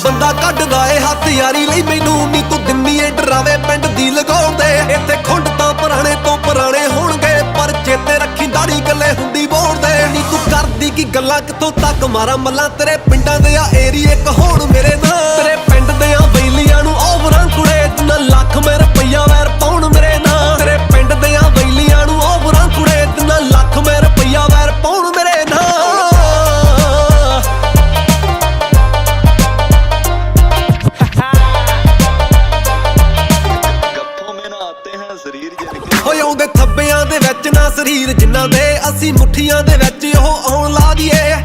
ਬੰਦਾ ਕੱਢਦਾ ਏ ਹੱਥ ਯਾਰੀ ਲਈ ਮੈਨੂੰ ਨੀ ਤੂੰ ਦਿੰਦੀ ਏ ਡਰਾਵੇ ਪਿੰਡ ਦੀ ਲਗਾਉਂਦੇ ਇੱਥੇ ਖੁੰਡ ਤਾਂ ਪੁਰਾਣੇ ਤੋਂ ਪੁਰਾਣੇ ਹੋਣਗੇ ਪਰ ਚੇਤੇ ਰੱਖੀ ਦਾੜੀ ਗੱਲੇ ਹੁੰਦੀ ਬੋਲਦੇ ਨੀ ਤੂੰ ਕਰਦੀ ਕੀ ਗੱਲਾਂ ਕਿੱਥੋਂ ਤੱਕ ਮਾਰਾਂ ਮੱਲਾਂ ਤੇਰੇ ਪਿੰਡਾਂ ਦੇ ਆ ਏਰੀਏ ਇੱਕ ਹੋਣ ਮੇਰੇ ਨਾਲ ਤੇਰੇ ਪਿੰਡ ਦੇ ਆ ਬੈਲੀਆਂ ਨੂੰ ਓਵਰਾਂ ਕੁੜੇ ਜਿੰਨਾ ਲੱਖ ਮੈਂ ਰੁਪਈਆ ਵੈਰ ਪਾਉਣ ਮੇਰੇ ਨਾਲ ਤੇਰੇ ਪਿੰਡ ਦੇ ਆ ਬੈਲੀਆਂ ਨੂੰ ਓਵਰਾਂ ਕੁੜੇ ਜਿੰਨਾ ਲੱਖ ਮੈਂ ਰੁਪਈਆ ਵੈਰ ਪਾਉਣ ਮੇਰੇ ਨਾਲ ਹੋਏ ਆਉਂਦੇ ਥੱਬਿਆਂ ਦੇ ਵਿੱਚ ਨਾ ਸਰੀਰ ਜਿਨ੍ਹਾਂ ਦੇ ਅਸੀਂ ਮੁੱਠੀਆਂ ਦੇ ਵਿੱਚ ਉਹ ਆਉਣ ਲਾ ਦੀਏ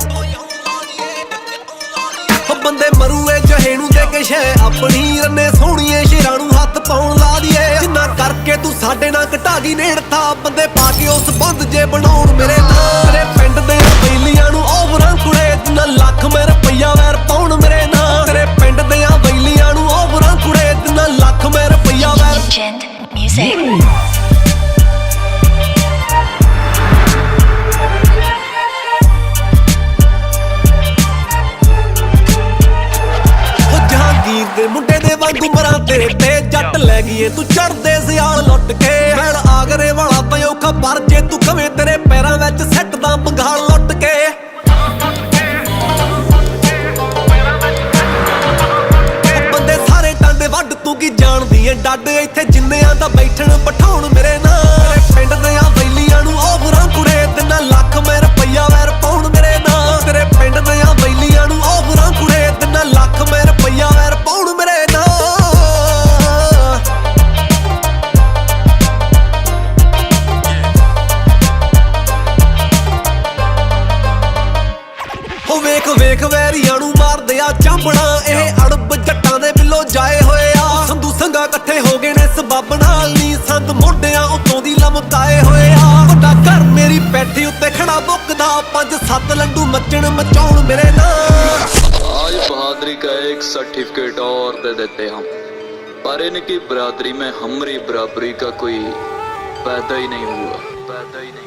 ਬੰਦੇ ਮਰੂਏ ਜਹੇ ਨੂੰ ਦੇ ਕੇ ਸ਼ੈ ਆਪਣੀ ਰੰਨੇ ਸੋਹਣੀਏ ਸ਼ੇਰਾਂ ਨੂੰ ਹੱਥ ਪਾਉਣ ਲਾ ਦੀਏ ਜਿੰਨਾ ਕਰਕੇ ਤੂੰ ਸਾਡੇ ਨਾਲ ਘਟਾ ਗਈ ਨੇੜਤਾ ਬੰਦੇ ਪਾ ਕੇ ਉਸ ਬੰਦ ਜੇ ਬਣਾਉਣ ਮੇਰੇ ਨਾਲ ਤੇਰੇ ਪਿੰਡ ਦੇ ਬੈਲੀਆਂ ਨੂੰ ਓਵਰਾਂ ਕੁੜੇ ਜਿੰਨਾ ਲੱਖ ਮੈਂ ਰੁਪਈਆ ਵੈਰ ਪਾਉਣ ਮੇਰੇ ਨਾਲ ਤੇਰੇ ਪਿੰਡ ਦੇ ਬੈਲੀਆਂ ਨੂੰ ਓਵਰਾਂ ਕੁੜੇ ਜਿੰਨਾ ਲੱਖ ਮੈਂ ਰੁਪਈਆ ਵੈਰ ਦੇ ਮੁੰਡੇ ਦੇ ਵਾਂਗੂ ਮਰਾਂ ਤੇਰੇ ਤੇ ਜੱਟ ਲੈ ਗਈਏ ਤੂੰ ਚੜਦੇ ਸਿਆਲ ਲੁੱਟ ਕੇ ਮੈਲ ਆਗਰੇ ਵਾਲਾ ਤਾਂ ਔਖਾ ਪਰ ਜੇ ਤੂੰ ਕਵੇਂ ਤੇਰੇ ਪੈਰਾਂ ਵਿੱਚ ਸੱਟਦਾ ਬੰਗਾਲ ਲੁੱਟ ਕੇ ਬੰਦੇ ਸਾਰੇ ਟਾਂਡੇ ਵੱਢ ਤੂੰ ਕੀ ਜਾਣਦੀ ਏ ਡੱਡ ਇੱਥੇ ਜਿੰਨਿਆਂ ਦਾ ਬੈਠਣ ਬਿਠਾਉਣ ਮੇਰੇ ਨਾਲ ਪਿੰਡ ਦੇ ਆ ਬੈਲੀਆਂ ਨੂੰ ਓਵਰਾਂ ਕੁੜੇ ਤਿੰਨਾਂ ਲੱਖ ਮੈਂ ਰੁਪਈਆ ਵੈਰ ਪਾਉਣ ਮੇਰੇ ਨਾਲ ਤੇਰੇ ਪਿੰਡ ਦੇ ਆ ਬੈਲੀਆਂ ਨੂੰ ਓਵਰਾਂ ਕੁੜੇ ਤਿੰਨਾਂ ਲੱਖ ਮੈਂ ਰੁਪਈਆ ਵੈਰ ਪਾਉਣ ਮੇਰੇ ਨਾਲ ਹੋ ਵੇਖ ਵੇਖ ਵੈਰੀਆਂ ਨੂੰ ਮਾਰਦੇ ਆ ਚਾਂਬਣਾ ਇਹ ਅੜਬ ਜੱਟਾਂ ਦੇ ਬਿੱਲੋ ਜਾਏ ਹੋਏ ਆ ਸੰਧੂ ਸੰਗਾ ਇਕੱਠੇ ਹੋ ਗਏ ਨੇ ਸਬੱਬ ਨਾਲ ਨੀ ਸੰਦ ਮੋਢਿਆਂ ਉੱਤੋਂ ਦੀ ਲਮਕਾਏ ਹੋਏ ਆ ਵੱਡਾ ਘਰ ਮੇਰੀ ਪੈਠੀ ਉੱਤੇ ਖੜਾ ਬੁੱਕਦਾ 5-7 ਲੰਡੂ ਮੱਚਣ ਮਚਾਉਣ ਮੇਰੇ ਨਾਲ आज बहादुरी का एक सर्टिफिकेट और दे देते हम पर इनकी बरादरी में हमारी बराबरी का कोई पैदा ही नहीं हुआ।